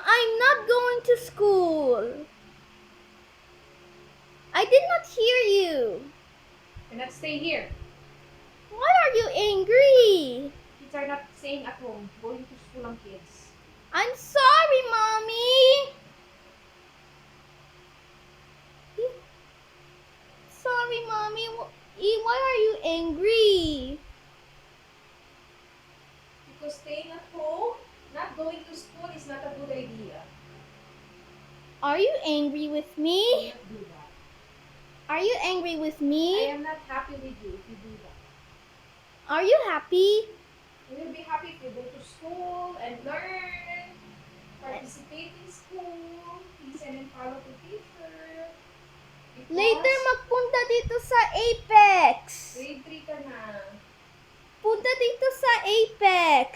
I'm not going to school. I did not hear you. Cannot stay here. Why are you angry? Kids are not staying at home. Going to school ang kids. I'm sorry, Mommy. Sorry, Mommy. Why are you angry? Because staying at home, not going to school is not a good idea. Are you angry with Do me? not do that. Are you angry with I me? am not happy with you if you do that. Are you happy? You will be happy if you go to school and learn, participate in school, listen and follow the teacher. Because Later magpunta dito sa Apex. grade 3 ka na. Punta dito sa Apex.